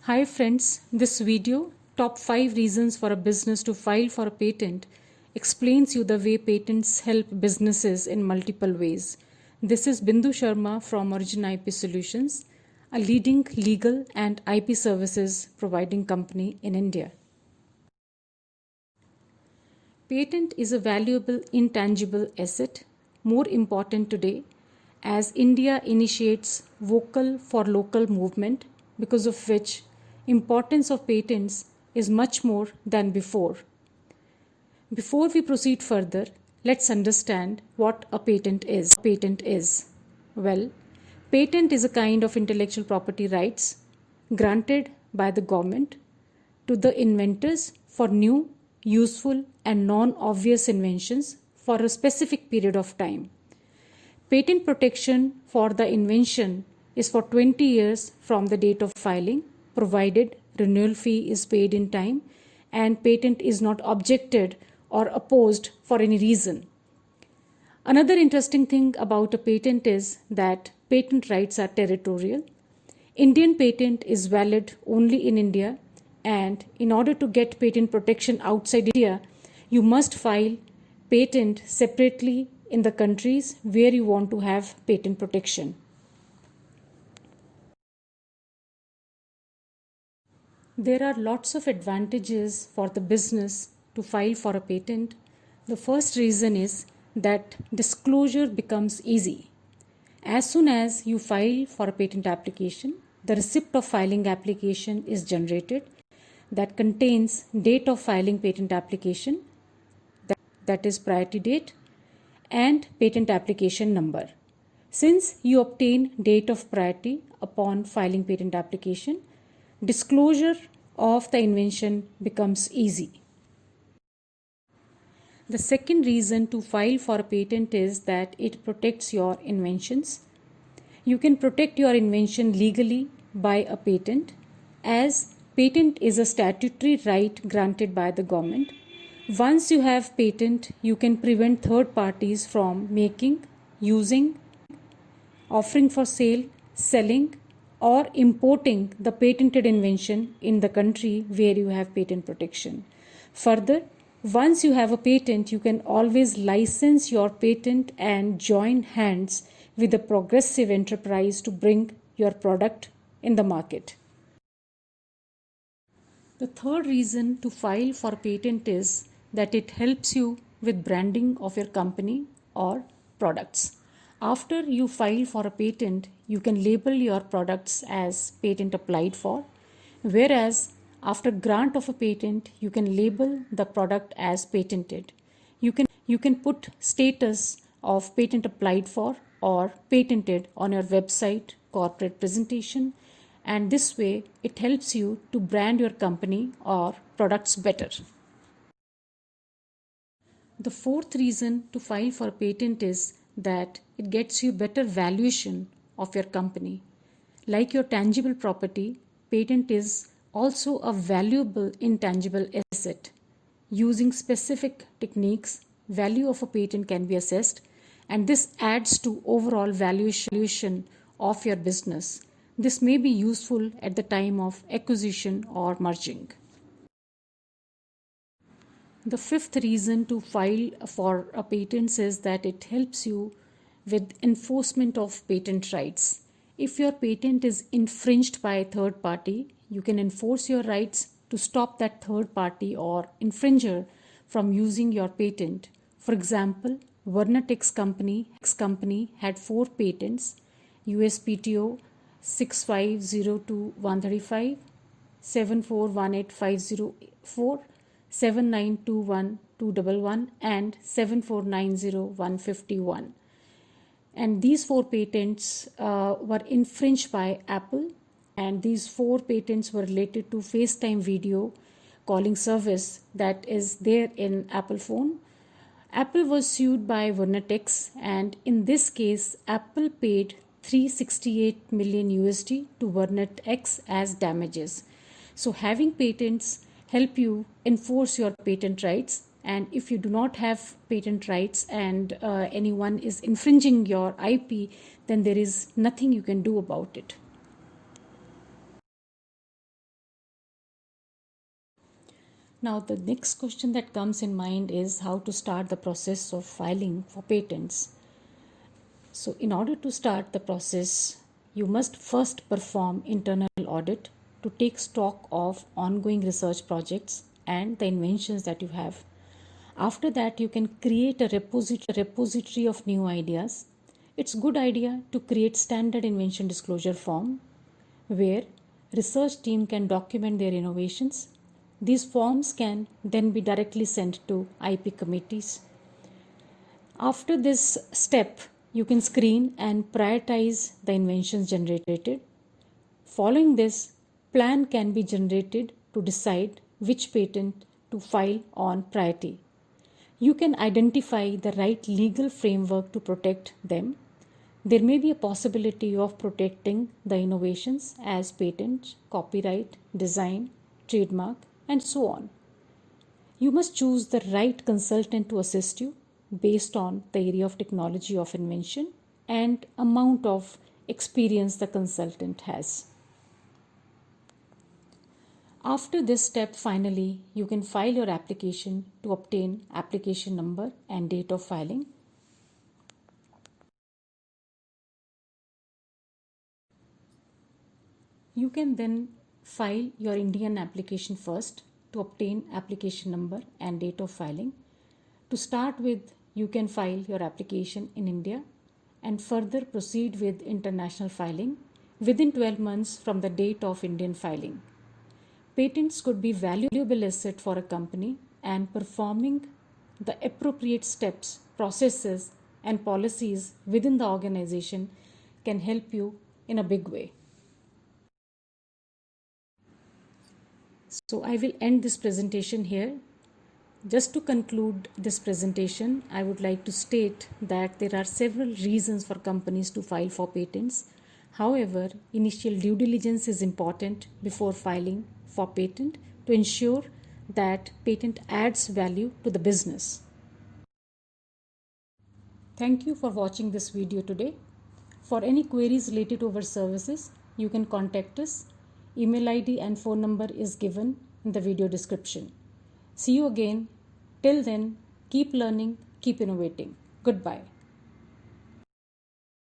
Hi friends, this video, Top 5 Reasons for a Business to File for a Patent, explains you the way patents help businesses in multiple ways. This is Bindu Sharma from Origin IP Solutions, a leading legal and IP services providing company in India. Patent is a valuable intangible asset, more important today as India initiates vocal for local movement, because of which importance of patents is much more than before. Before we proceed further, let's understand what a patent is. Well, patent is a kind of intellectual property rights granted by the government to the inventors for new, useful and non-obvious inventions for a specific period of time. Patent protection for the invention is for 20 years from the date of filing, provided renewal fee is paid in time and patent is not objected or opposed for any reason. Another interesting thing about a patent is that patent rights are territorial. Indian patent is valid only in India, and in order to get patent protection outside India, you must file patent separately in the countries where you want to have patent protection. There are lots of advantages for the business to file for a patent. The first reason is that disclosure becomes easy. As soon as you file for a patent application, the receipt of filing application is generated that contains date of filing patent application, that is priority date, and patent application number. Since you obtain date of priority upon filing patent application, disclosure of the invention becomes easy. The second reason to file for a patent is that it protects your inventions. You can protect your invention legally by a patent, as patent is a statutory right granted by the government. Once you have patent, you can prevent third parties from making, using, offering for sale, selling, or importing the patented invention in the country where you have patent protection. Further, once you have a patent, you can always license your patent and join hands with a progressive enterprise to bring your product in the market. The third reason to file for a patent is that it helps you with branding of your company or products. After you file for a patent, you can label your products as patent applied for, whereas after grant of a patent, you can label the product as patented. You can put status of patent applied for or patented on your website, corporate presentation, and this way it helps you to brand your company or products better. The fourth reason to file for a patent is that it gets you better valuation of your company. Like your tangible property, patent is also a valuable intangible asset. Using specific techniques, value of a patent can be assessed, and this adds to overall valuation of your business. This may be useful at the time of acquisition or merging. The fifth reason to file for a patent is that it helps you with enforcement of patent rights. If your patent is infringed by a third party, you can enforce your rights to stop that third party or infringer from using your patent. For example, Vernatex company had 4 patents: USPTO 6502135, 7418504, 7921211 and 7490151. And these 4 patents were infringed by Apple, and these 4 patents were related to FaceTime video calling service that is there in Apple phone. Apple was sued by Vernatex, and in this case Apple paid 368 million USD to Vernatex as damages. So having patents help you enforce your patent rights, and if you do not have patent rights and anyone is infringing your IP, then there is nothing you can do about it. Now, the next question that comes in mind is how to start the process of filing for patents. So, in order to start the process, you must first perform internal audit to take stock of ongoing research projects and the inventions that you have. After that, you can create a repository of new ideas. It's a good idea to create standard invention disclosure form where research team can document their innovations. These forms can then be directly sent to IP committees. After this step, you can screen and prioritize the inventions generated. Following this, plan can be generated to decide which patent to file on priority. You can identify the right legal framework to protect them. There may be a possibility of protecting the innovations as patent, copyright, design, trademark, and so on. You must choose the right consultant to assist you based on the area of technology of invention and amount of experience the consultant has. After this step, finally, you can file your application to obtain application number and date of filing. You can then file your Indian application first to obtain application number and date of filing. To start with, you can file your application in India and further proceed with international filing within 12 months from the date of Indian filing. Patents could be valuable asset for a company, and performing the appropriate steps, processes, and policies within the organization can help you in a big way. So I will end this presentation here. Just to conclude this presentation, I would like to state that there are several reasons for companies to file for patents. However, initial due diligence is important before filing for patent to ensure that patent adds value to the business. Thank you for watching this video today. For any queries related to our services, you can contact us. Email ID and phone number is given in the video description. See you again. Till then, keep learning, keep innovating. Goodbye.